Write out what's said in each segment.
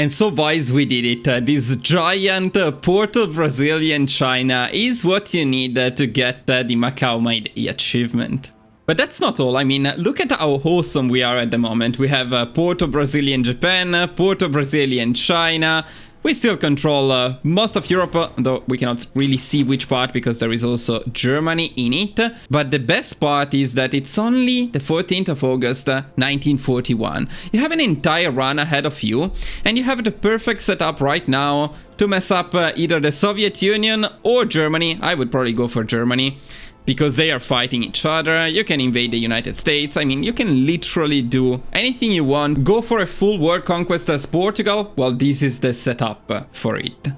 And so boys, we did it. This giant Porto-Brazilian China is what you need to get the Macau My Day achievement. But that's not all. I mean, look at how awesome we are at the moment. We have Porto-Brazilian Japan, Porto-Brazilian China. We still control most of Europe, though we cannot really see which part because there is also Germany in it. But the best part is that it's only the 14th of August 1941. You have an entire run ahead of you, and you have the perfect setup right now to mess up either the Soviet Union or Germany. I would probably go for Germany, because they are fighting each other. You can invade the United States. I mean, you can literally do anything you want. Go for a full world conquest as Portugal. Well, this is the setup for it.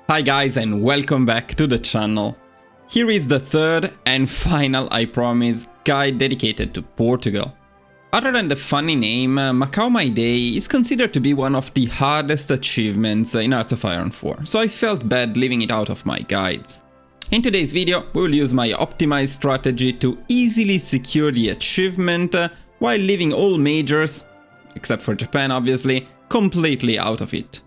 Hi guys, and welcome back to the channel. Here is the third and final, I promise, guide dedicated to Portugal. Other than the funny name, Macau My Day is considered to be one of the hardest achievements in Hearts of Iron 4, so I felt bad leaving it out of my guides. In today's video, we will use my optimized strategy to easily secure the achievement while leaving all majors, except for Japan obviously, completely out of it.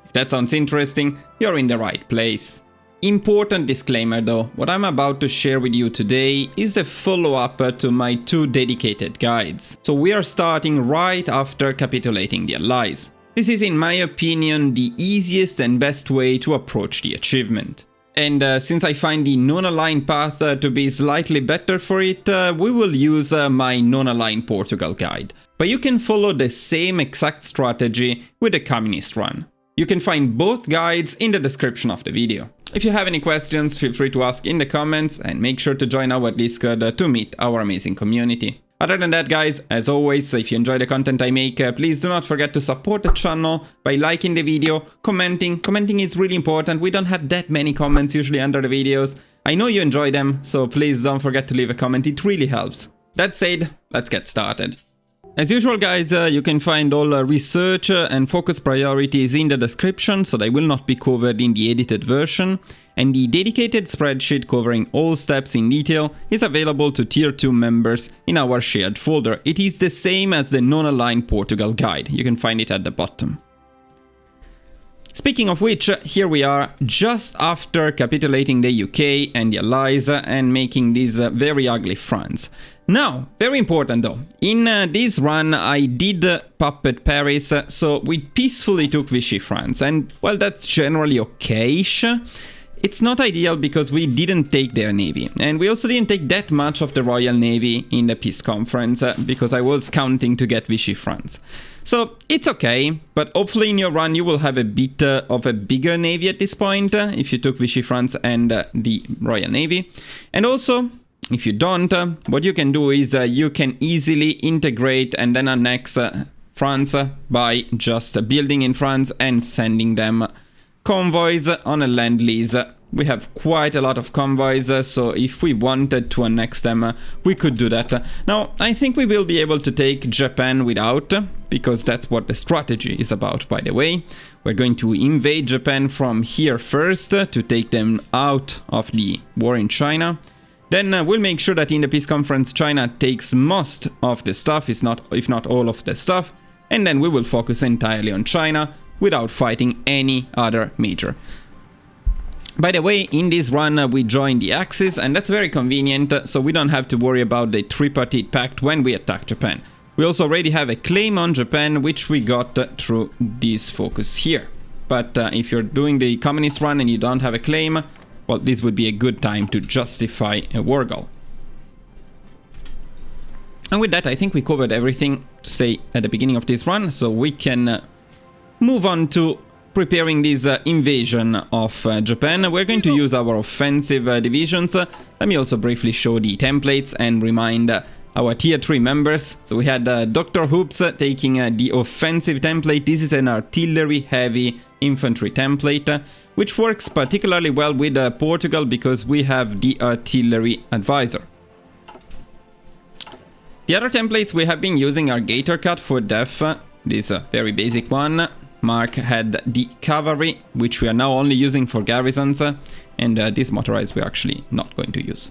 If that sounds interesting, you're in the right place. Important disclaimer though, what I'm about to share with you today is a follow-up to my two dedicated guides. So we are starting right after capitulating the Allies. This is in my opinion the easiest and best way to approach the achievement. And since I find the non-aligned path to be slightly better for it, we will use my non-aligned Portugal guide. But you can follow the same exact strategy with the communist run. You can find both guides in the description of the video. If you have any questions, feel free to ask in the comments and make sure to join our Discord to meet our amazing community. Other than that guys, as always, if you enjoy the content I make, please do not forget to support the channel by liking the video, commenting. Commenting is really important. We don't have that many comments usually under the videos. I know you enjoy them, so please don't forget to leave a comment, it really helps. That said, let's get started. As usual guys, you can find all research and focus priorities in the description, so they will not be covered in the edited version. And the dedicated spreadsheet covering all steps in detail is available to Tier 2 members in our shared folder. It is the same as the non-aligned Portugal guide. You can find it at the bottom. Speaking of which, here we are just after capitulating the UK and the Allies and making these very ugly fronts. Now, very important though, in this run I did puppet Paris, so we peacefully took Vichy France, and well, that's generally okay-ish. It's not ideal because we didn't take their navy, and we also didn't take that much of the Royal Navy in the peace conference because I was counting to get Vichy France. So it's okay, but hopefully in your run you will have a bit of a bigger navy at this point if you took Vichy France and the Royal Navy. And also, if you don't, what you can do is you can easily integrate and then annex France by just building in France and sending them convoys on a land lease. We have quite a lot of convoys, so if we wanted to annex them, we could do that. Now, I think we will be able to take Japan without, because that's what the strategy is about, by the way. We're going to invade Japan from here first to take them out of the war in China. Then we'll make sure that in the peace conference China takes most of the stuff, if not all of the stuff, and then we will focus entirely on China without fighting any other major. By the way, in this run we join the Axis, and that's very convenient, so we don't have to worry about the tripartite pact when we attack Japan. We also already have a claim on Japan, which we got through this focus here. But if you're doing the communist run and you don't have a claim, well, this would be a good time to justify a war goal. And with that, I think we covered everything to say at the beginning of this run, so we can move on to preparing this invasion of Japan. We're going to use our offensive divisions. Let me also briefly show the templates and remind our tier 3 members. So we had Dr. Hoops taking the offensive template. This is an artillery heavy infantry template, which works particularly well with Portugal because we have the artillery advisor. The other templates we have been using are Gator Cut for Def, this very basic one. Mark had the cavalry, which we are now only using for garrisons, and this motorized we're actually not going to use.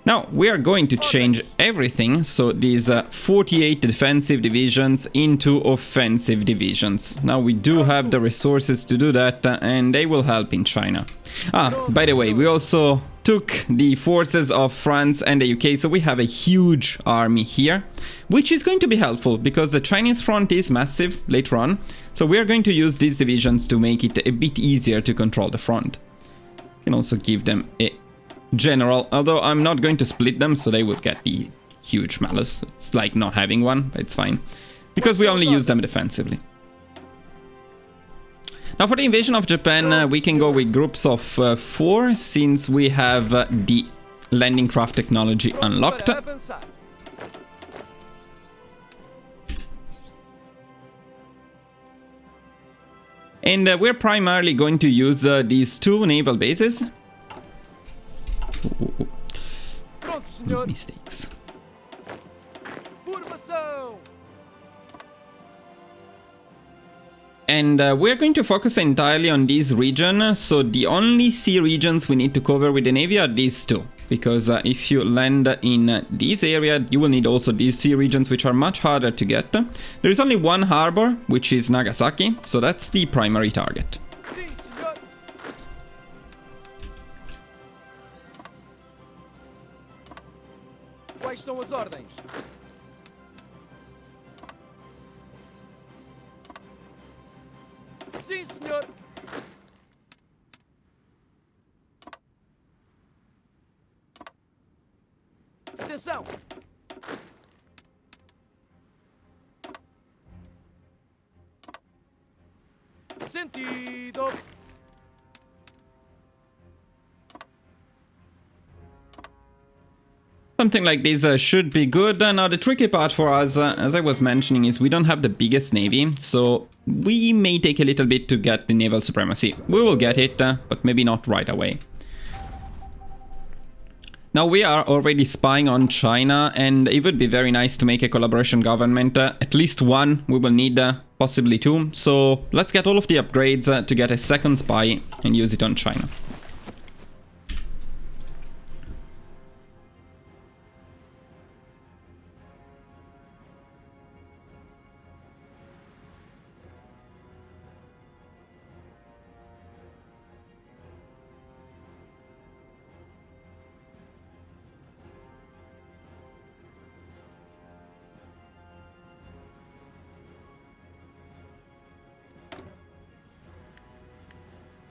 Now, we are going to change everything, so these 48 defensive divisions into offensive divisions. Now, we do have the resources to do that, and they will help in China. By the way, we also took the forces of France and the UK, so we have a huge army here, which is going to be helpful, because the Chinese front is massive later on, so we are going to use these divisions to make it a bit easier to control the front. You can also give them a general, although I'm not going to split them, so they will get the huge malus. It's like not having one, but it's fine, because we only use them defensively. Now for the invasion of Japan, we can go with groups of 4, since we have the landing craft technology unlocked. And we're primarily going to use these 2 naval bases. Mistakes. And we're going to focus entirely on this region, so the only sea regions we need to cover with the navy are these 2. Because if you land in this area, you will need also these sea regions, which are much harder to get. There is only one harbor, which is Nagasaki, so that's the primary target. Quais são as ordens? Sim, senhor. Atenção. Sentido. Something like this should be good. Now the tricky part for us, as I was mentioning, is we don't have the biggest navy, so we may take a little bit to get the naval supremacy. We will get it, but maybe not right away. Now we are already spying on China, and it would be very nice to make a collaboration government. At least one, we will need possibly 2. So let's get all of the upgrades to get a second spy and use it on China.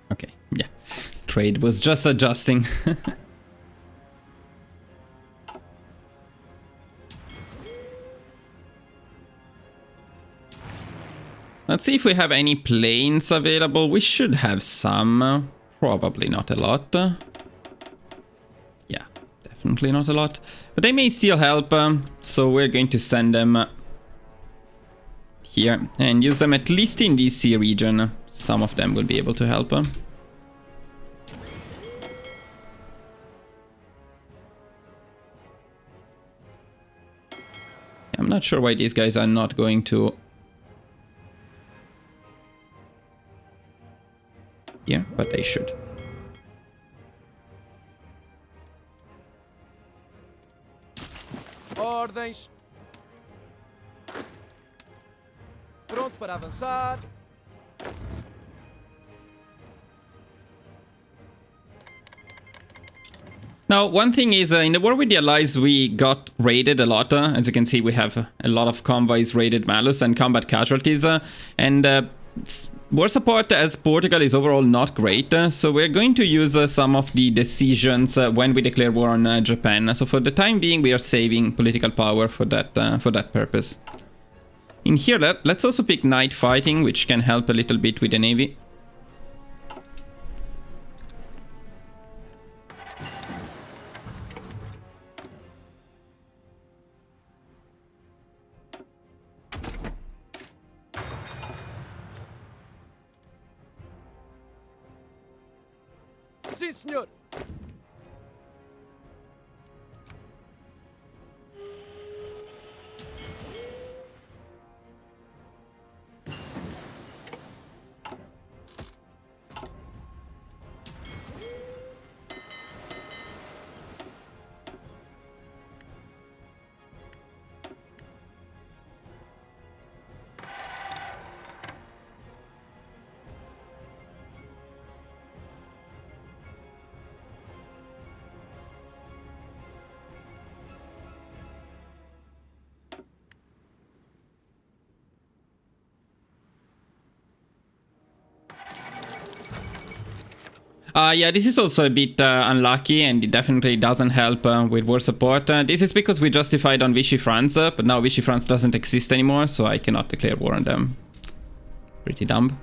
Okay, yeah. Trade was just adjusting. Let's see if we have any planes available. We should have some. Probably not a lot. Yeah, definitely not a lot. But they may still help, so we're going to send them here and use them at least in this sea region. Some of them will be able to help. I'm not sure why these guys are not going to here, but they should. Ordens. Pronto para avançar. Now, one thing is, in the war with the Allies, we got raided a lot. As you can see, we have a lot of convoys raided malus and combat casualties. War support as Portugal is overall not great, so we're going to use some of the decisions when we declare war on Japan. So for the time being, we are saving political power for that purpose. In here, let's also pick night fighting, which can help a little bit with the navy. Sim, senhor. Yeah, this is also a bit unlucky, and it definitely doesn't help with war support. This is because we justified on Vichy France, but now Vichy France doesn't exist anymore, so I cannot declare war on them. Pretty dumb.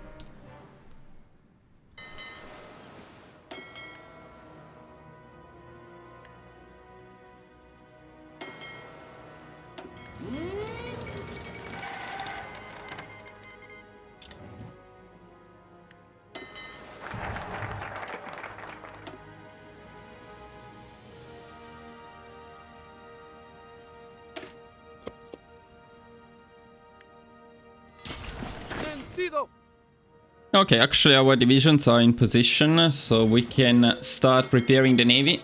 Sentido. Okay, actually our divisions are in position, so we can start preparing the navy.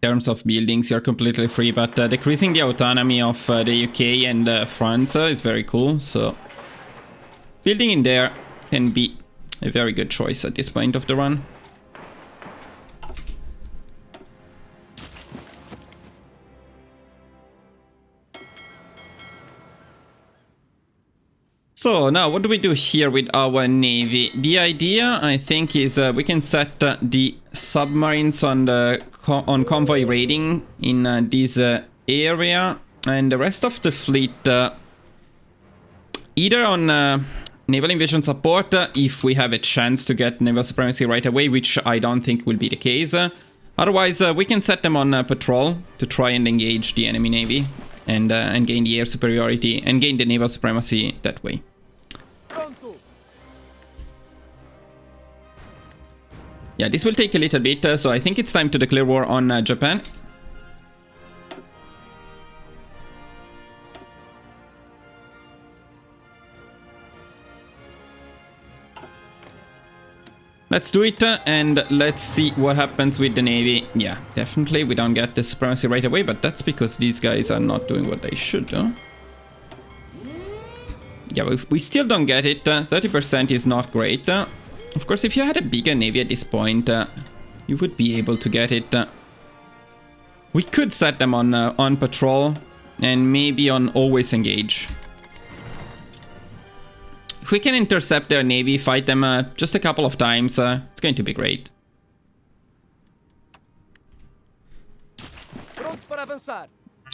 In terms of buildings, you're completely free, but decreasing the autonomy of the UK and France is very cool, so building in there can be a very good choice at this point of the run. So now what do we do here with our navy? The idea, I think, is we can set the submarines on the convoy raiding in this area, and the rest of the fleet either on naval invasion support if we have a chance to get naval supremacy right away, which I don't think will be the case. Otherwise, we can set them on patrol to try and engage the enemy navy and gain the air superiority and gain the naval supremacy that way. Yeah, this will take a little bit, so I think it's time to declare war on Japan. Let's do it, and let's see what happens with the navy. Yeah, definitely we don't get the supremacy right away, but that's because these guys are not doing what they should do. Yeah, we still don't get it. 30% is not great. Of course, if you had a bigger navy at this point, you would be able to get it. We could set them on patrol and maybe on always engage. If we can intercept their navy, fight them just a couple of times, it's going to be great. Pronto para avançar.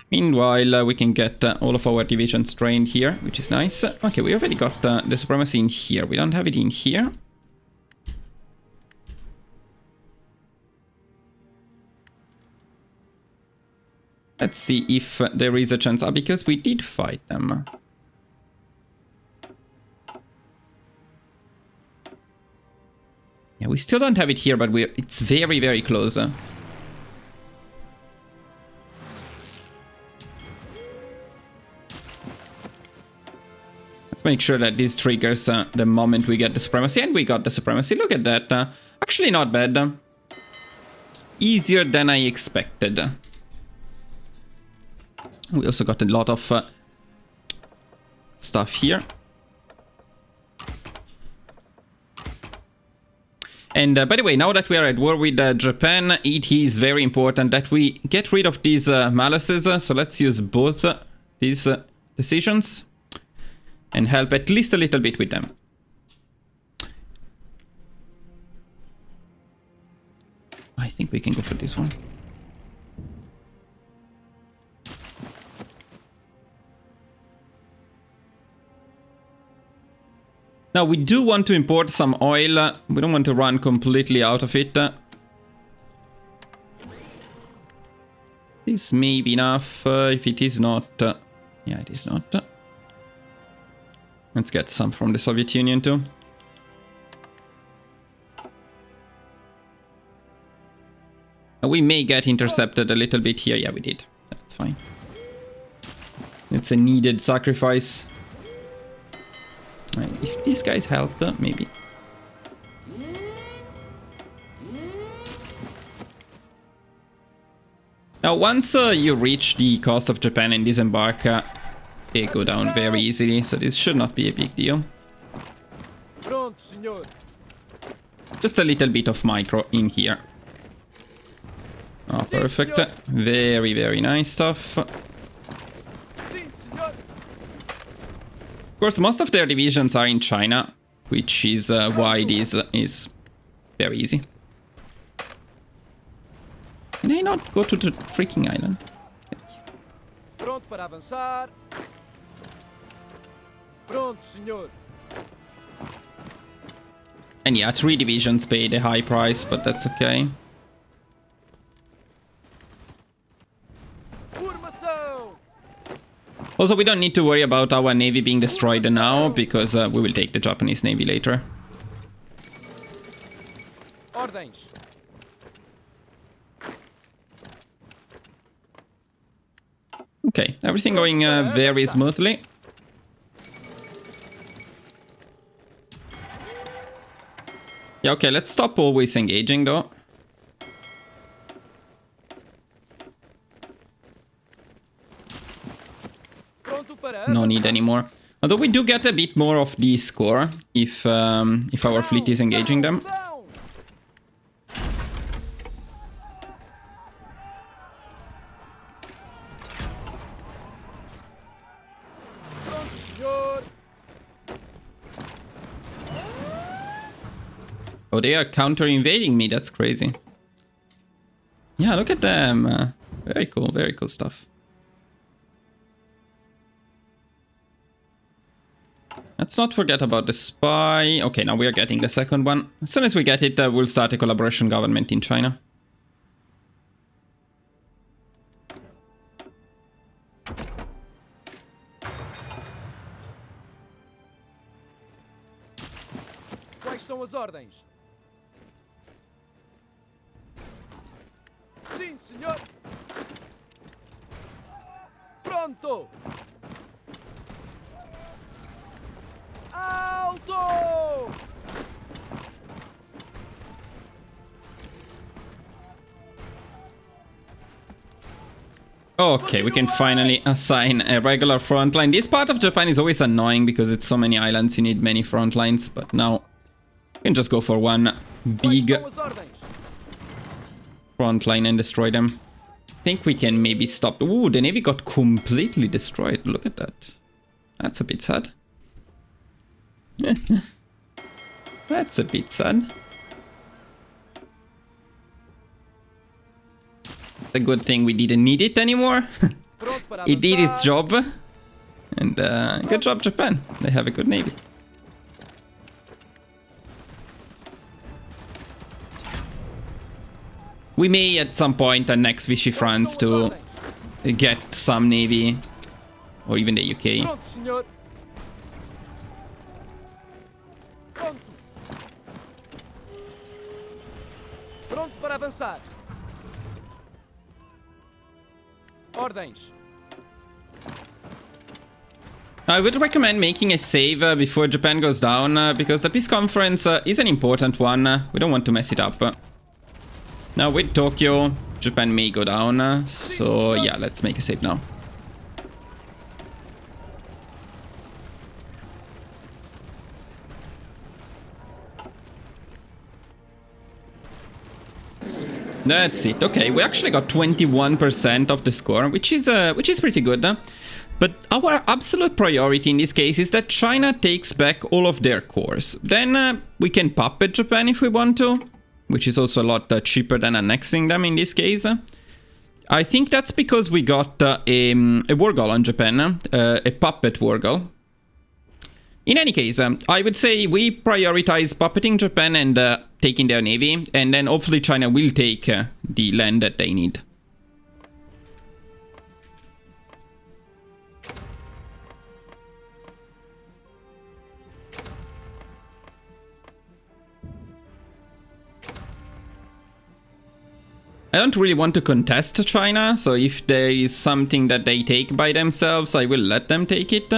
Meanwhile, we can get all of our divisions trained here, which is nice. Okay, we already got the supremacy in here. We don't have it in here. Let's see if there is a chance. Because we did fight them. Yeah, we still don't have it here, but it's very, very close. Let's make sure that this triggers the moment we get the supremacy. And we got the supremacy. Look at that. Actually not bad. Easier than I expected. We also got a lot of stuff here. And by the way, now that we are at war with Japan, it is very important that we get rid of these malices. So let's use both these decisions and help at least a little bit with them. I think we can go for this one. Now, we do want to import some oil. We don't want to run completely out of it. This may be enough. If it is not... yeah, it is not. Let's get some from the Soviet Union too. We may get intercepted a little bit here. Yeah, we did. That's fine. It's a needed sacrifice. If these guys help, maybe. Now, once you reach the coast of Japan and disembark, they go down very easily, so this should not be a big deal. Pronto, senhor. Just a little bit of micro in here. Oh, perfect. Very, very nice stuff. Sim, senhor. Of course, most of their divisions are in China, which is why this is very easy. Can I not go to the freaking island? Pronto para avançar. Pronto, senhor. And yeah, 3 divisions paid a high price, but that's okay. Formação. Also, we don't need to worry about our navy being destroyed now, because we will take the Japanese navy later. Ordens. Okay, everything going very smoothly. Yeah, okay, let's stop always engaging though. Pronto para No need anymore. Although we do get a bit more of the score if our fleet is engaging them. Não. Pronto, senhor. Oh, they are counter-invading me. That's crazy. Yeah, look at them. Very cool stuff. Let's not forget about the spy. Okay, now we are getting the second one. As soon as we get it, we'll start a collaboration government in China. Quais são as ordens? Sim, senhor. Pronto. Alto! Okay, we can finally assign a regular front line. This part of Japan is always annoying because it's so many islands, you need many front lines, but now we can just go for one big Quais são as ordens? front line and destroy them. I think we can maybe stop. Ooh, the navy got completely destroyed. Look at that. That's a bit sad. That's a bit sad. It's a good thing we didn't need it anymore. Pronto para It did its avançar. job. And good job, Japan. They have a good navy. We may at some point annex Vichy France Quais são as to ordens? get some navy. Or even the UK. Pronto, senhor. Pronto. Pronto para avançar. Ordens. I would recommend making a save before Japan goes down, because the peace conference is an important one. We don't want to mess it up. Now with Tokyo, Japan may go down, so yeah, let's make a save now. That's it. Okay, we actually got 21% of the score, which is pretty good. But our absolute priority in this case is that China takes back all of their cores. Then we can puppet Japan if we want to, which is also a lot cheaper than annexing them in this case. I think that's because we got a war goal on Japan, a puppet war goal. In any case, I would say we prioritize puppeting Japan and taking their navy, and then hopefully China will take the land that they need. I don't really want to contest China, so if there is something that they take by themselves, I will let them take it.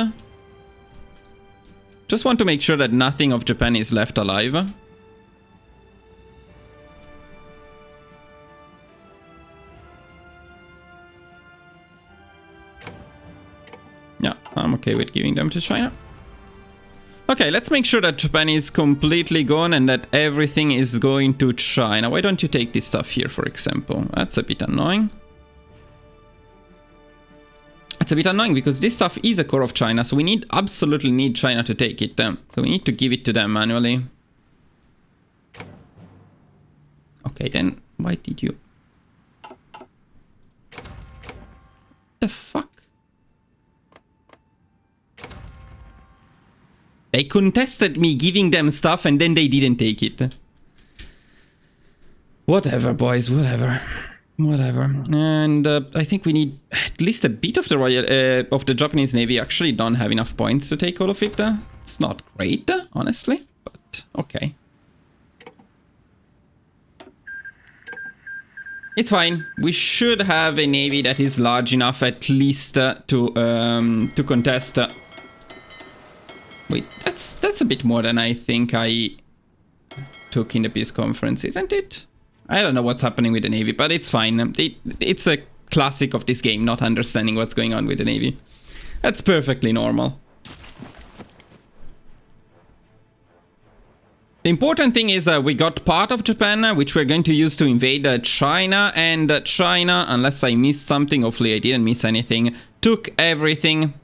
Just want to make sure that nothing of Japan is left alive. Yeah, I'm okay with giving them to China. Okay, Okay, let's make sure that Japan is completely gone and that everything is going to China. Why don't you take this stuff here, for example? That's a bit annoying. It's a bit annoying because this stuff is a core of China, so we absolutely need China to take it. So we need to give it to them manually. Okay, then why did you... The fuck? They contested me giving them stuff and then they didn't take it. Whatever, boys, whatever. Whatever. And I think we need at least a bit of the Japanese Navy. Actually don't have enough points to take all of it. It's not great, honestly, but okay. It's fine. We should have a navy that is large enough at least to contest. Wait, that's a bit more than I think I took in the peace conference, isn't it? I don't know what's happening with the navy, but it's fine. It's a classic of this game, not understanding what's going on with the navy. That's perfectly normal. The important thing is we got part of Japan, which we're going to use to invade China, and China, unless I missed something, hopefully I didn't miss anything, took everything.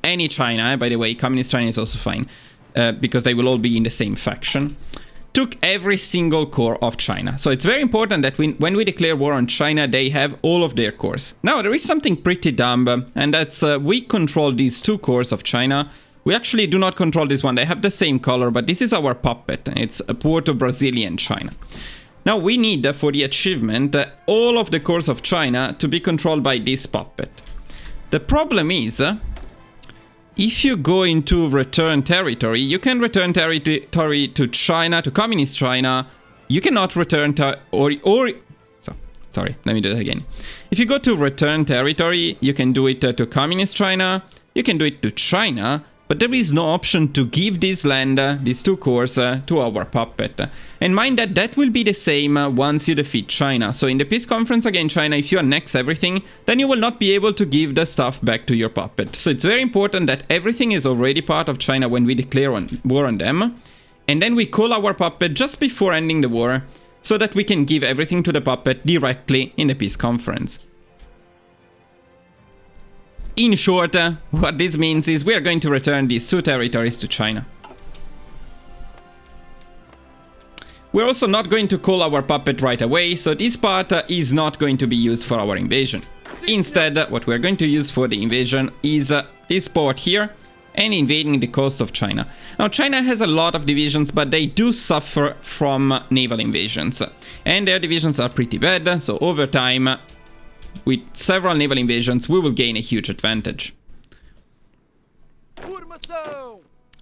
Any China, by the way, Communist China is also fine, because they will all be in the same faction. Took every single core of China. So it's very important that when we declare war on China, they have all of their cores. Now, there is something pretty dumb, and that's we control these two cores of China. We actually do not control this one. They have the same color, but this is our puppet. It's a Puerto Brazilian China. Now, we need, for the achievement, all of the cores of China to be controlled by this puppet. The problem is, if you go into return territory, you can return territory to China, to Communist China. You cannot return sorry, let me do that again. If you go to return territory, you can do it to Communist China. You can do it to China. But there is no option to give this land, these two cores, to our puppet. And mind that that will be the same once you defeat China. So in the peace conference against China, if you annex everything, then you will not be able to give the stuff back to your puppet. So it's very important that everything is already part of China when we declare war on them. And then we call our puppet just before ending the war, so that we can give everything to the puppet directly in the peace conference. In short, what this means is we are going to return these two territories to China. We're also not going to call our puppet right away, so this part is not going to be used for our invasion. Instead, what we're going to use for the invasion is this port here, and invading the coast of China. Now, China has a lot of divisions, but they do suffer from naval invasions. And their divisions are pretty bad, so over time, with several naval invasions, we will gain a huge advantage.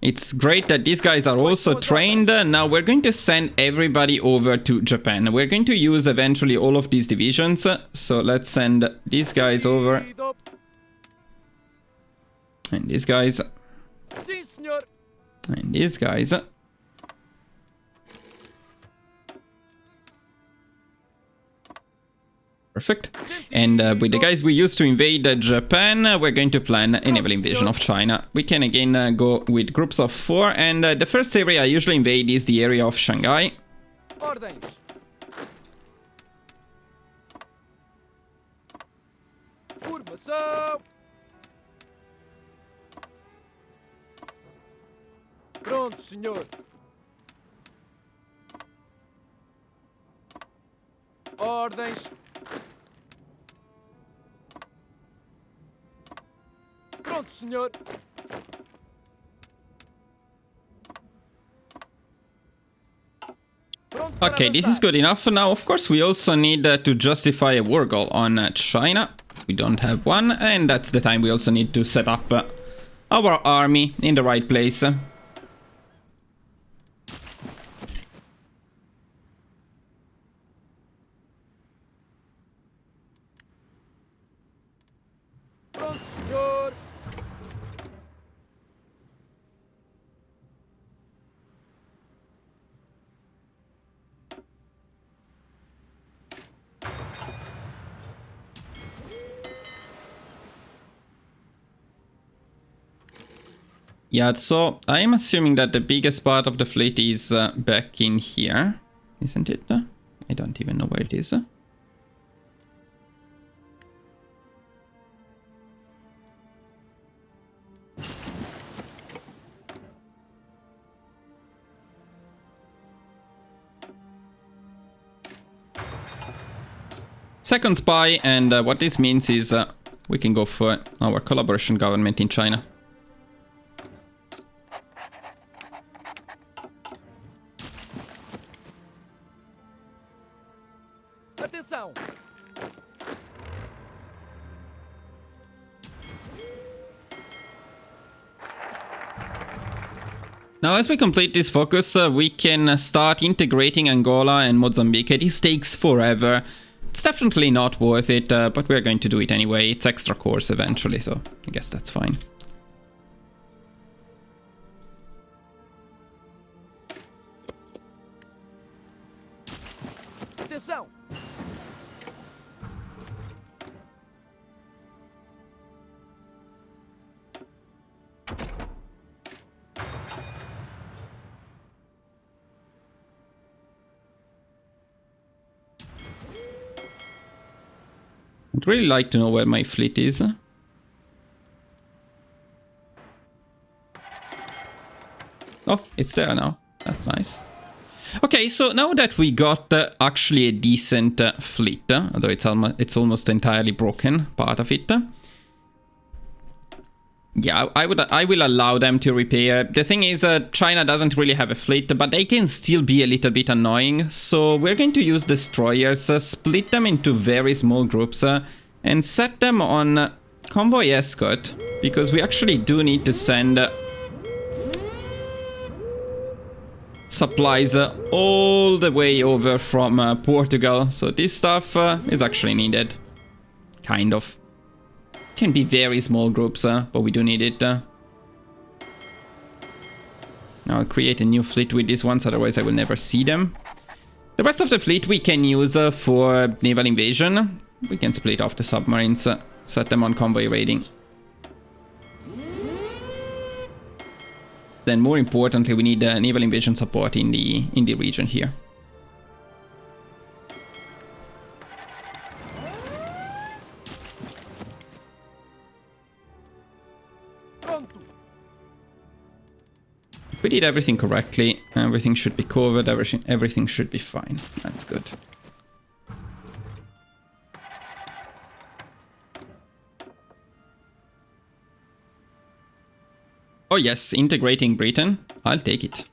It's great that these guys are also trained. Now we're going to send everybody over to Japan. We're going to use eventually all of these divisions. So let's send these guys over. And these guys. And these guys. Perfect. And with the guys we used to invade Japan, we're going to plan a naval invasion of China. We can again go with groups of 4, and the first area I usually invade is the area of Shanghai. Pronto, senhor. Ordens. Pronto, senhor. Okay, this is good enough. Now, of course, we also need to justify a war goal on China. We don't have one, and that's the time we also need to set up our army in the right place. Yeah, so I'm assuming that the biggest part of the fleet is back in here, isn't it? I don't even know where it is. Second spy, and what this means is we can go for our collaboration government in China. Atenção! Now, as we complete this focus, we can start integrating Angola and Mozambique. This takes forever. It's definitely not worth it, but we're going to do it anyway. It's extra course eventually, so I guess that's fine. Atenção! I'd really like to know where my fleet is. Oh, it's there now. That's nice. Okay, so now that we got actually a decent fleet, although it's almost entirely broken, part of it. Yeah, I will allow them to repair. The thing is, China doesn't really have a fleet, but they can still be a little bit annoying. So we're going to use destroyers, split them into very small groups, and set them on convoy escort, because we actually do need to send supplies all the way over from Portugal. So this stuff is actually needed, kind of. Can be very small groups, but we do need it. Now I'll create a new fleet with these ones, otherwise I will never see them. The rest of the fleet we can use for naval invasion. We can split off the submarines, set them on convoy raiding. Then more importantly, we need naval invasion support in the region here. We did everything correctly. Everything should be covered. Everything should be fine. That's good. Oh yes, integrating Britain. I'll take it.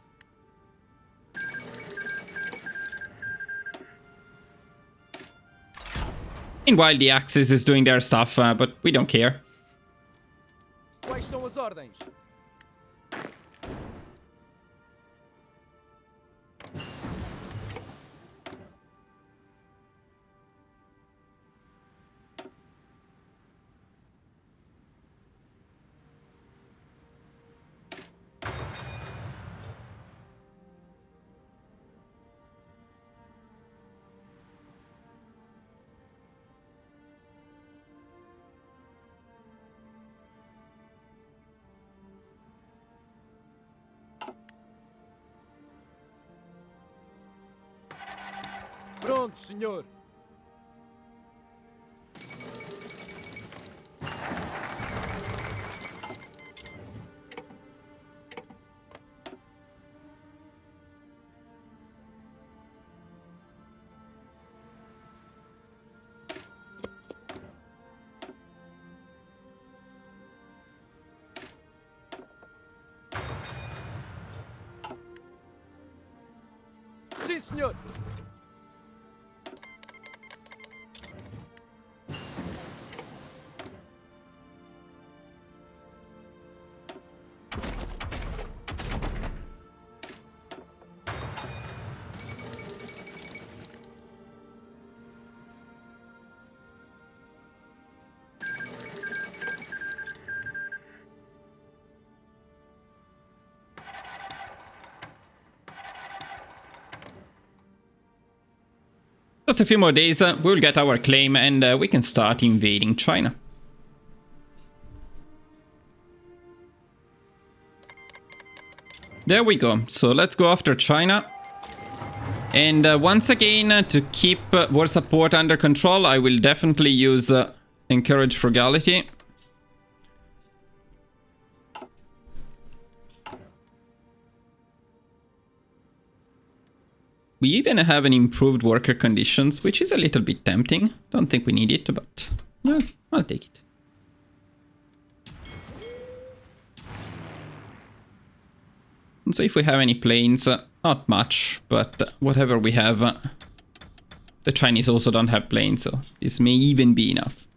Meanwhile, the Axis is doing their stuff, but we don't care. Quais são as ordens? Pronto, senhor. Sim, senhor. Just a few more days, we'll get our claim and we can start invading China. There we go. So let's go after China. And once again, to keep war support under control, I will definitely use Encourage Frugality. We even have an improved worker conditions, which is a little bit tempting. Don't think we need it, but yeah, I'll take it. And so if we have any planes, not much, but whatever we have, the Chinese also don't have planes, so this may even be enough.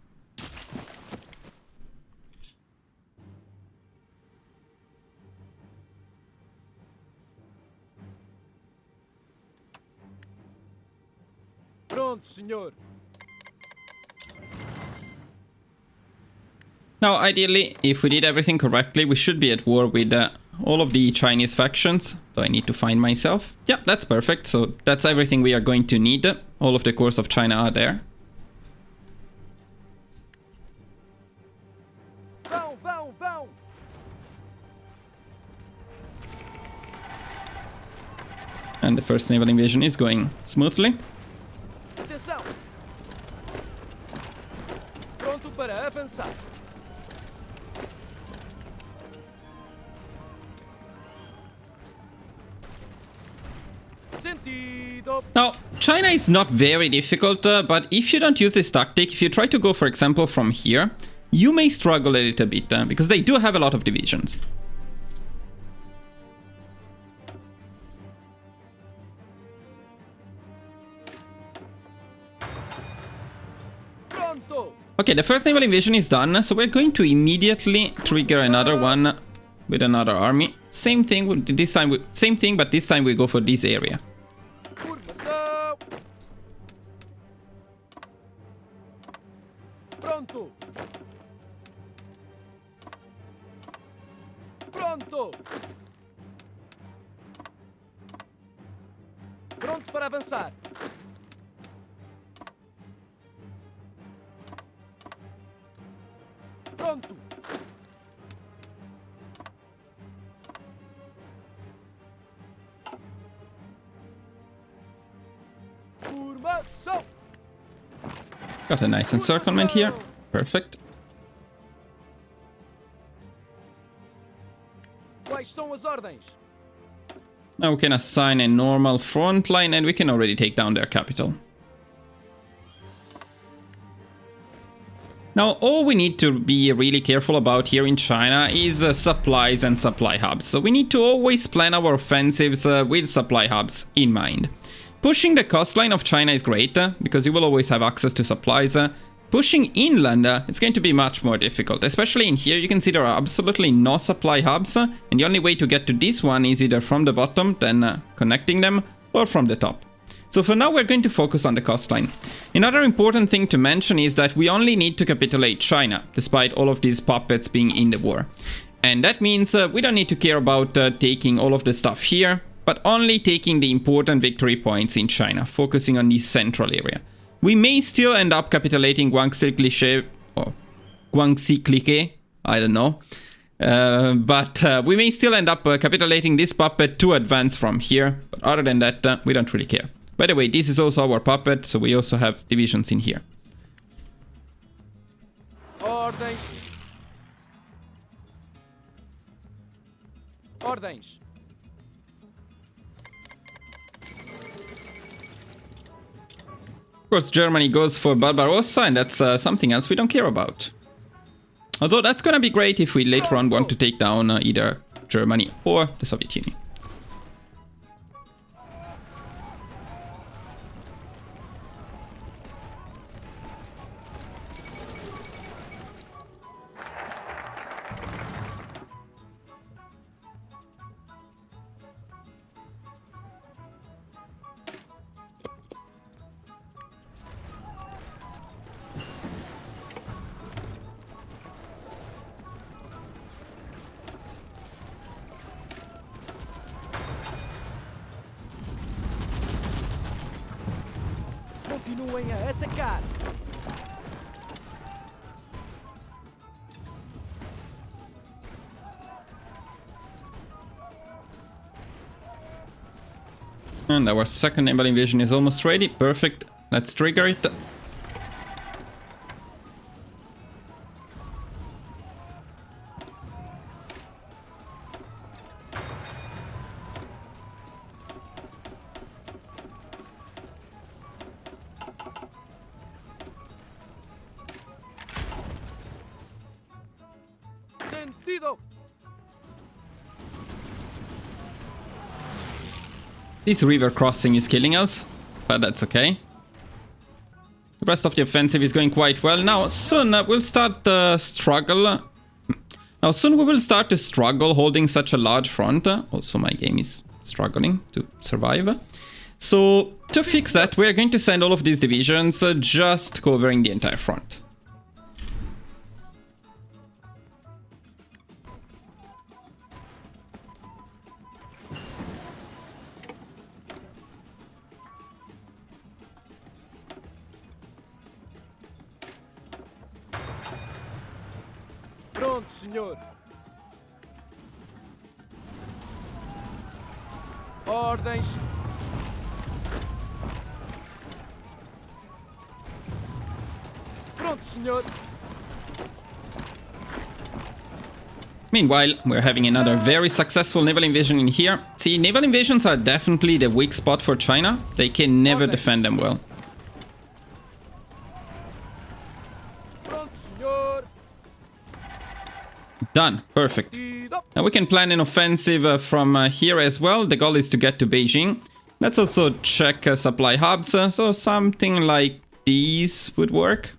Pronto, senhor. Now, ideally, if we did everything correctly, we should be at war with all of the Chinese factions. So I need to find myself. Yeah, that's perfect. So that's everything we are going to need. All of the cores of China are there. Vão, vão, vão. And the first naval invasion is going smoothly. Atenção. Pronto para avançar. Sentido. Now, China is not very difficult, but if you don't use this tactic, if you try to go, for example, from here, you may struggle a little bit, because they do have a lot of divisions. Pronto. Okay, the first naval invasion is done, so we're going to immediately trigger another one with another army. Same thing, this time same thing, but this time we go for this area. Formação. Pronto. Pronto. Pronto para avançar. Pronto. Formação. Got a nice encirclement here. Perfect. Quais são as ordens? Now we can assign a normal front line and we can already take down their capital. Now, all we need to be really careful about here in China is supplies and supply hubs. So we need to always plan our offensives with supply hubs in mind. Pushing the coastline of China is great because you will always have access to supplies. Pushing inland, it's going to be much more difficult. Especially in here, you can see there are absolutely no supply hubs. And the only way to get to this one is either from the bottom, then connecting them, or from the top. So for now, we're going to focus on the coastline. Another important thing to mention is that we only need to capitulate China, despite all of these puppets being in the war. And that means we don't need to care about taking all of the stuff here, but only taking the important victory points in China, focusing on this central area. We may still end up capitulating Guangxi Cliché, or Guangxi Cliché, I don't know. But we may still end up capitulating this puppet to advance from here. But other than that, we don't really care. By the way, this is also our puppet, so we also have divisions in here. Ordens. Ordens. Of course, Germany goes for Barbarossa, and that's something else we don't care about. Although that's gonna be great if we later on want to take down either Germany or the Soviet Union. Continuem a atacar. And our second naval invasion is almost ready. Perfect. Let's trigger it. Sentido. This river crossing is killing us, but that's okay. The rest of the offensive is going quite well. Now, soon we'll start the struggle. Now, soon we will start to struggle holding such a large front. Also, my game is struggling to survive. So, to fix that, we're going to send all of these divisions just covering the entire front. Pronto, senhor. Ordens. Pronto, senhor. Meanwhile, we're having another very successful naval invasion in here. See, naval invasions are definitely the weak spot for China. They can never defend them well. Pronto, senhor. Done. Perfect. Sentido. Now we can plan an offensive from here as well. The goal is to get to Beijing. Let's also check supply hubs. So something like these would work.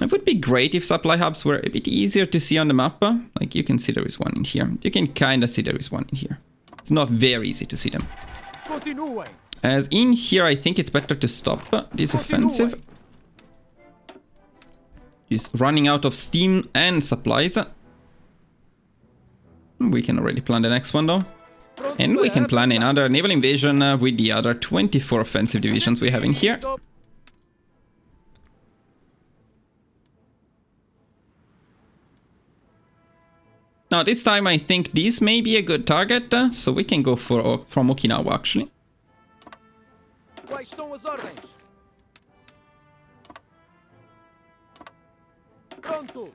It would be great if supply hubs were a bit easier to see on the map. Like you can see there is one in here. You can kind of see there is one in here. It's not very easy to see them. Continuem. As in here, I think it's better to stop this offensive. He's running out of steam and supplies. We can already plan the next one though. And we can plan another naval invasion with the other 24 offensive divisions we have in here. Now this time I think this may be a good target, so we can go for from Okinawa actually. Quais são as ordens? Pronto.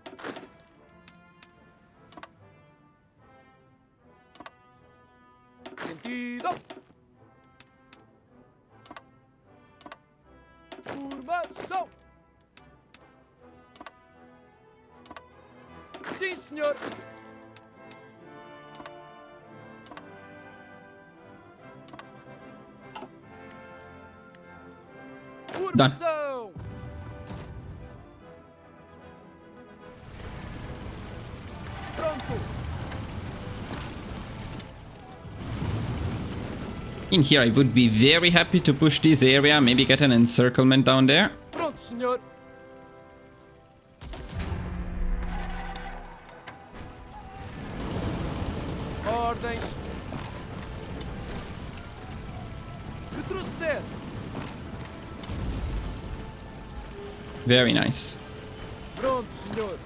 Sentido. Formação. Sim, senhor. Done. Formação. Pronto. In here I would be very happy to push this area, maybe get an encirclement down there. Pronto, senhor. Ordens. Retroceder. Very nice. Pronto, senhor.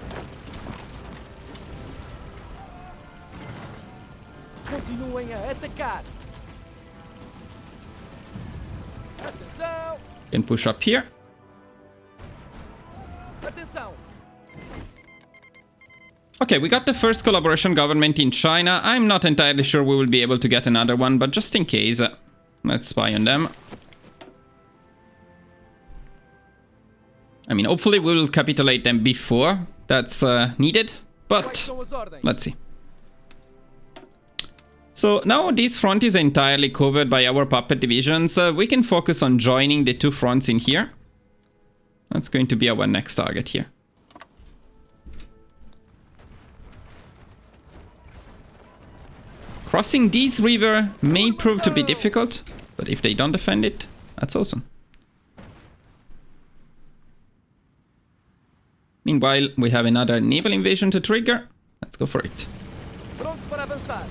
Continuem a atacar. Atenção. Can push up here. Atenção. Okay, we got the first collaboration government in China. I'm not entirely sure we will be able to get another one, but just in case, let's spy on them. I mean, hopefully we will capitulate them before that's needed, Quais but são as ordens? let's see. So now this front is entirely covered by our puppet divisions. We can focus on joining the two fronts in here. That's going to be our next target here. Crossing this river may prove to be difficult, but if they don't defend it, that's awesome. Meanwhile, we have another naval invasion to trigger. Let's go for it. Pronto para avançar.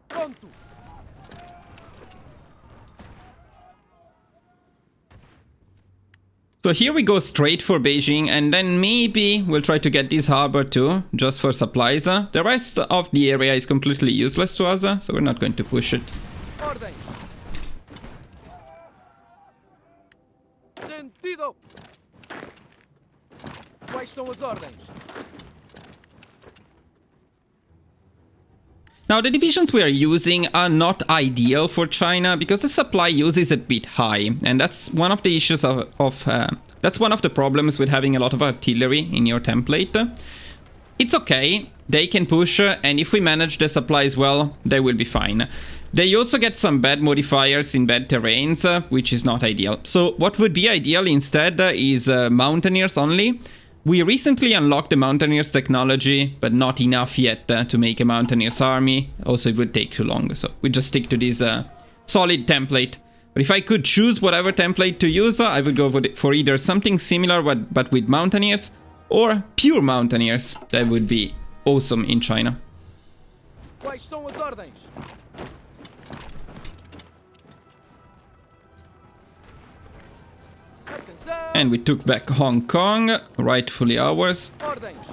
Pronto. So here we go straight for Beijing, and then maybe we'll try to get this harbor too, just for supplies. The rest of the area is completely useless to us, so we're not going to push it. Ordens. Sentido. Quais são as ordens? Now, the divisions we are using are not ideal for China because the supply use is a bit high, and that's one of the issues that's one of the problems with having a lot of artillery in your template. It's okay, they can push, and if we manage the supplies well, they will be fine. They also get some bad modifiers in bad terrains, which is not ideal. So what would be ideal instead is mountaineers only. We recently unlocked the Mountaineers technology, but not enough yet to make a Mountaineers army. Also, it would take too long, so we just stick to this solid template. But if I could choose whatever template to use, I would go for either something similar but with Mountaineers, or pure Mountaineers. That would be awesome in China. Quais são as ordens? Atenção. And we took back Hong Kong, rightfully ours. Ordens.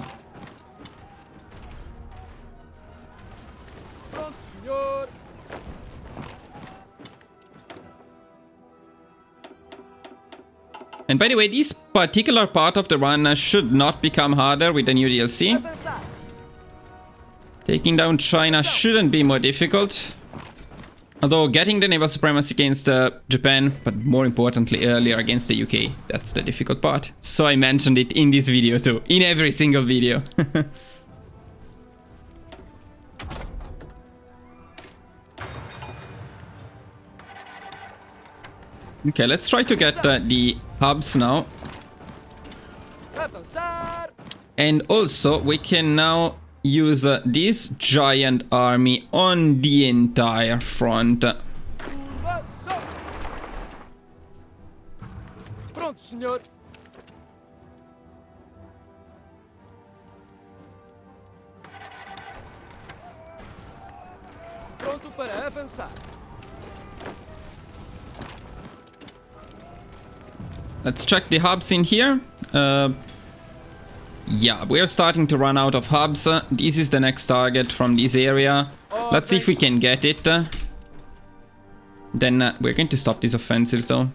Pronto, senhor. And by the way, this particular part of the run should not become harder with the new DLC. Avançar. Taking down China shouldn't be more difficult. Although getting the naval supremacy against Japan, but more importantly earlier against the UK, that's the difficult part. So I mentioned it in this video too, in every single video. Okay, let's try to get the hubs now. Avançar. And also, we can now use this giant army on the entire front. Ação. Pronto, senhor. Pronto para avançar. Let's check the hubs in here. Yeah, we're starting to run out of hubs. This is the next target from this area. Let's see if we can get it. Then we're going to stop these offensives though.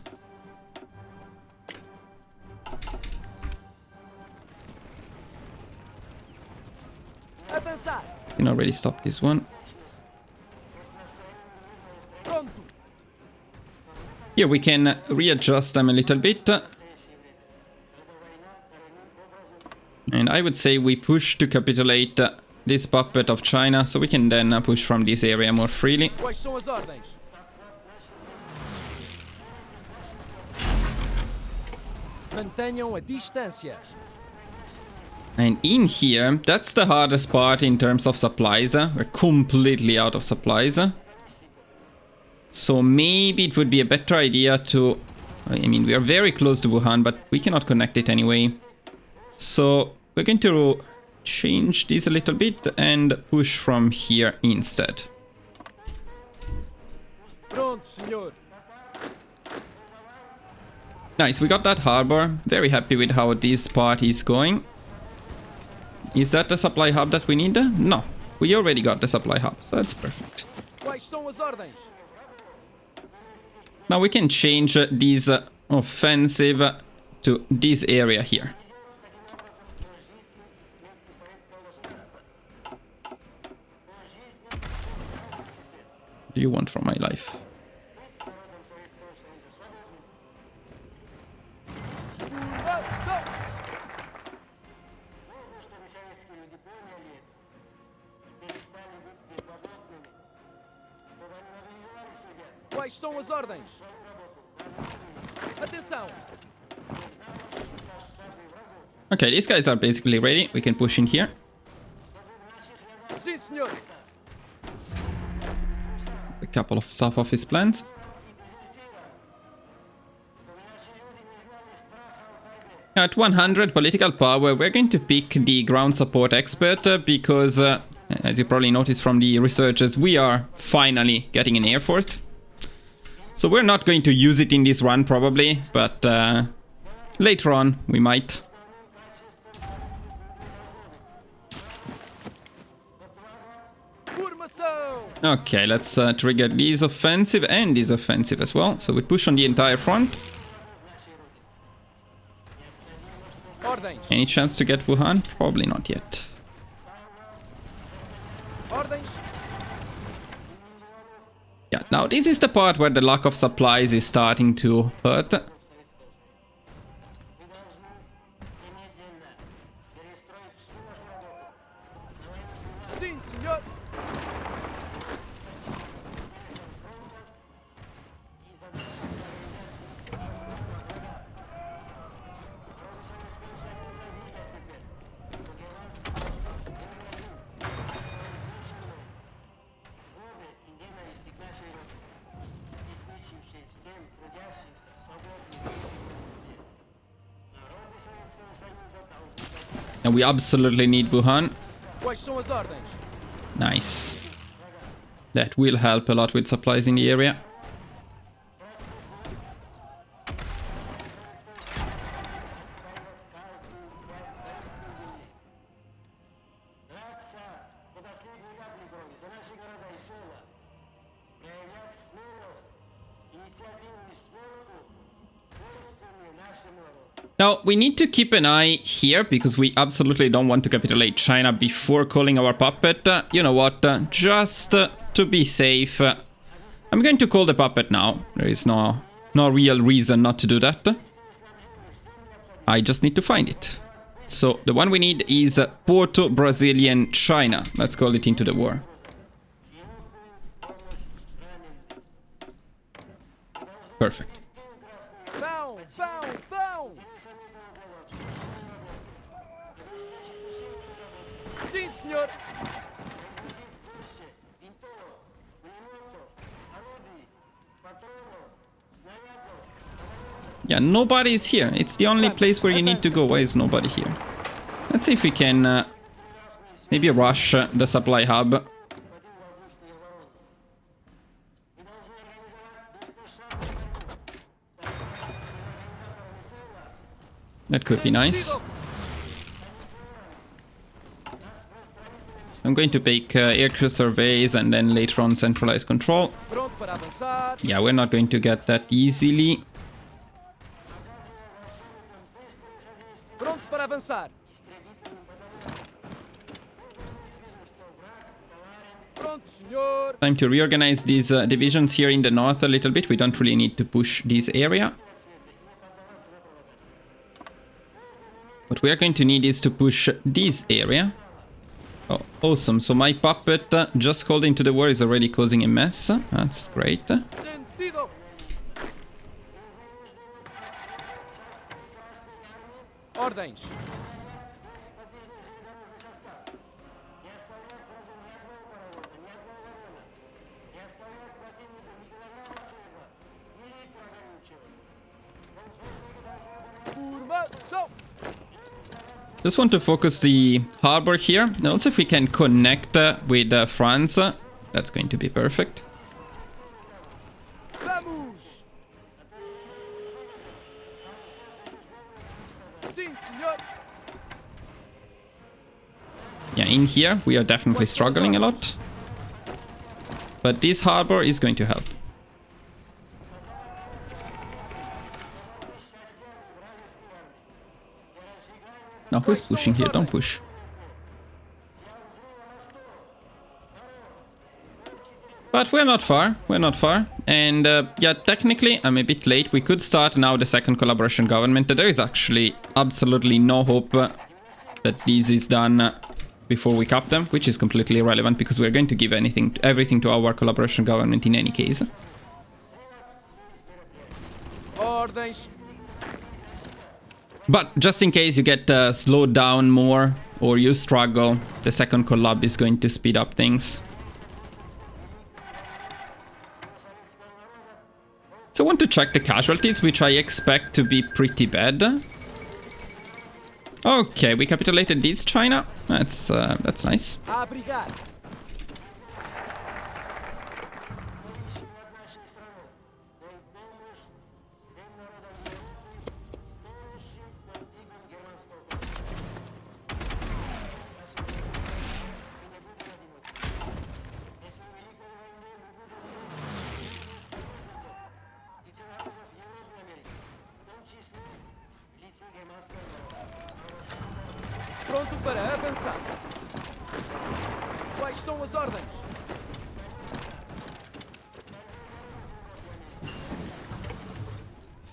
Avançar. Can already stop this one. Pronto. Here we can readjust them a little bit. And I would say we push to capitulate this puppet of China, so we can then push from this area more freely. Quais são as ordens? Mantenham a distância. And in here, that's the hardest part in terms of supplies. We're completely out of supplies. So maybe it would be a better idea to... I mean, we are very close to Wuhan, but we cannot connect it anyway. So we're going to change this a little bit and push from here instead. Pronto, senhor. Nice, we got that harbor. Very happy with how this part is going. Is that the supply hub that we need? No, we already got the supply hub, so that's perfect. Quais são as ordens? Now we can change this offensive to this area here. What do you want from my life? Ação. Quais são as ordens? Atenção. Okay, these guys are basically ready. We can push in here. Sim, senhor. A couple of sub-office plans. At 100 political power, we're going to pick the ground support expert because, as you probably noticed from the researchers, we are finally getting an air force. So we're not going to use it in this run probably, but Later on, we might. Formação! Okay, let's trigger this offensive and this offensive as well. So we push on the entire front. Ordens! Any chance to get Wuhan? Probably not yet. Ordens! Yeah, now this is the part where the lack of supplies is starting to hurt. Sim, senhor! And we absolutely need Wuhan. Quais são as ordens? Nice. That will help a lot with supplies in the area. Now, we need to keep an eye here because we absolutely don't want to capitulate China before calling our puppet. You know what? Just to be safe, I'm going to call the puppet now. There is no real reason not to do that. I just need to find it. So the one we need is Porto, Brazilian, China. Let's call it into the war. Perfect. Vão, vão, vão! Sim, senhor! Yeah, nobody is here. It's the only place where you need to go. Why is nobody here? Let's see if we can maybe rush the supply hub. That could be nice. I'm going to take aircrew surveys and then later on centralized control. Pronto para avançar! Yeah, we're not going to get that easily. Pronto para avançar! Pronto, senhor! Time to reorganize these divisions here in the north a little bit. We don't really need to push this area. What we are going to need is to push this area. Oh, awesome. So my puppet just called into the war is already causing a mess. That's great. Sentido! Ordens! Formação! Just want to focus the harbor here. And also if we can connect with France, that's going to be perfect. Vamos! Sim, senhor! Yeah, in here we are definitely struggling a lot. But this harbor is going to help. Now who's pushing here? Don't push. But we're not far. We're not far. And yeah, technically I'm a bit late. We could start now the second collaboration government. There is actually absolutely no hope that this is done before we cap them, which is completely irrelevant because we're going to give everything to our collaboration government in any case. Ordens! But just in case you get slowed down more or you struggle, the second collab is going to speed up things. So I want to check the casualties, which I expect to be pretty bad. Okay, we capitulated this China. That's nice. A abrigar! Pronto para avançar. Quais são as ordens?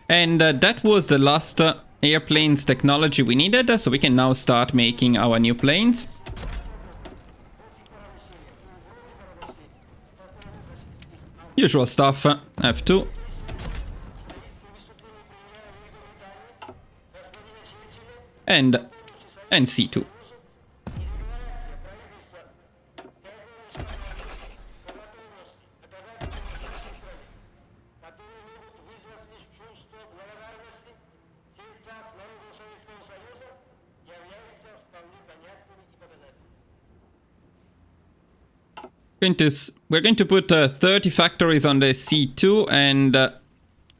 And that was the last airplanes technology we needed, so we can now start making our new planes. Usual stuff, F2. And C2. We're going to put 30 factories on the C2 and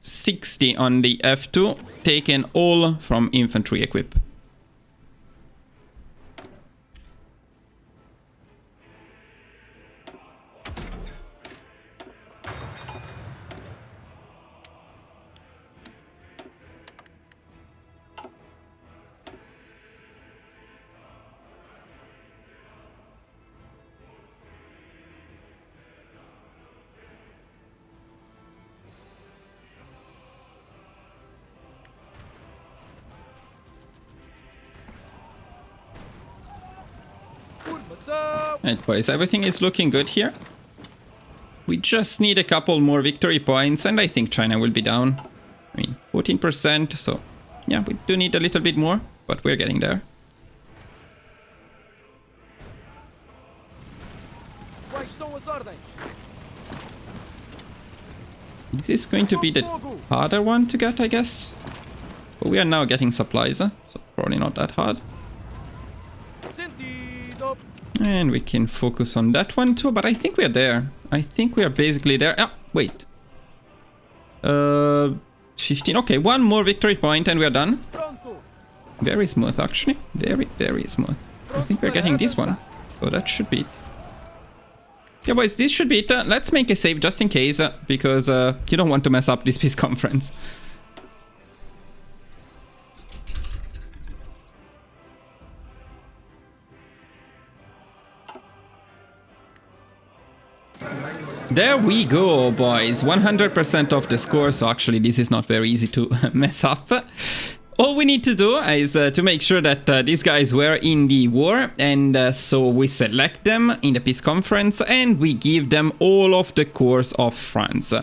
60 on the F2, taken all from Infantry Equip. And boys, everything is looking good here. We just need a couple more victory points and I think China will be down. I mean, 14%, so yeah, we do need a little bit more, but we're getting there. This is going to be the harder one to get, I guess. But we are now getting supplies, so probably not that hard. And we can focus on that one too, but I think we are there. I think we are basically there. Ah, wait. 15. Okay, one more victory point and we are done. Very smooth, actually. Very, very smooth. I think we're getting this one. So that should be it. Yeah, boys, this should be it. Let's make a save just in case, because you don't want to mess up this peace conference. There we go, boys. 100% of the score, so actually this is not very easy to mess up. All we need to do is to make sure that these guys were in the war, and so we select them in the peace conference and we give them all of the cores of France.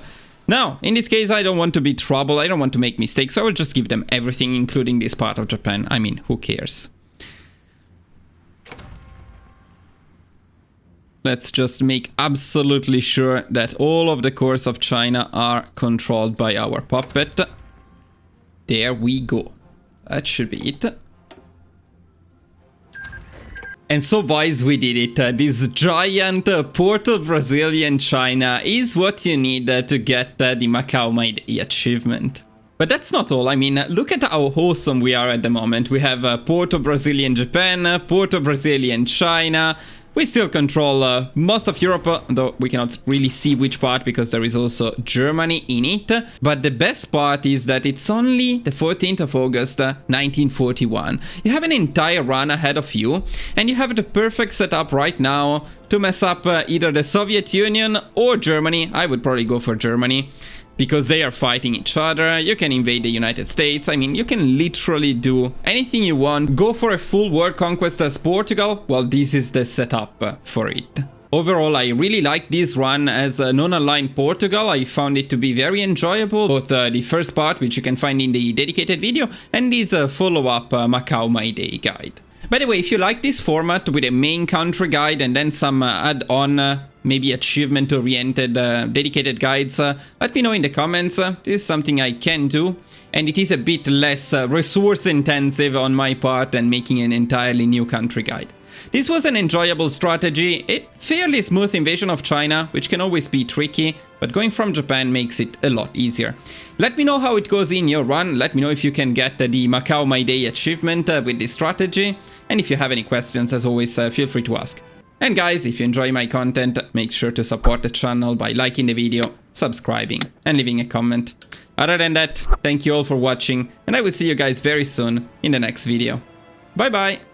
Now, in this case, I don't want to be trouble, I don't want to make mistakes, so I will just give them everything, including this part of Japan. I mean, who cares? Let's just make absolutely sure that all of the cores of China are controlled by our puppet. There we go. That should be it. And so, boys, we did it. This giant Porto Brazilian China is what you need to get the Macau My Day achievement. But that's not all. I mean, look at how awesome we are at the moment. We have Porto Brazilian Japan, Porto Brazilian China. We still control most of Europe, though we cannot really see which part because there is also Germany in it. But the best part is that it's only the 14th of August 1941. You have an entire run ahead of you, and you have the perfect setup right now to mess up either the Soviet Union or Germany. I would probably go for Germany, because they are fighting each other. You can invade the United States. I mean, you can literally do anything you want. Go for a full world conquest as Portugal. Well, this is the setup for it. Overall, I really like this run as a non-aligned Portugal. I found it to be very enjoyable. Both the first part, which you can find in the dedicated video, and this follow-up Macau My Day guide. By the way, if you like this format with a main country guide and then some add-on, maybe achievement-oriented dedicated guides, let me know in the comments. This is something I can do, and it is a bit less resource-intensive on my part than making an entirely new country guide. This was an enjoyable strategy, a fairly smooth invasion of China, which can always be tricky, but going from Japan makes it a lot easier. Let me know how it goes in your run, let me know if you can get the Macau My Day achievement with this strategy, and if you have any questions, as always, feel free to ask. And guys, if you enjoy my content, make sure to support the channel by liking the video, subscribing, and leaving a comment. Other than that, thank you all for watching, and I will see you guys very soon in the next video. Bye bye!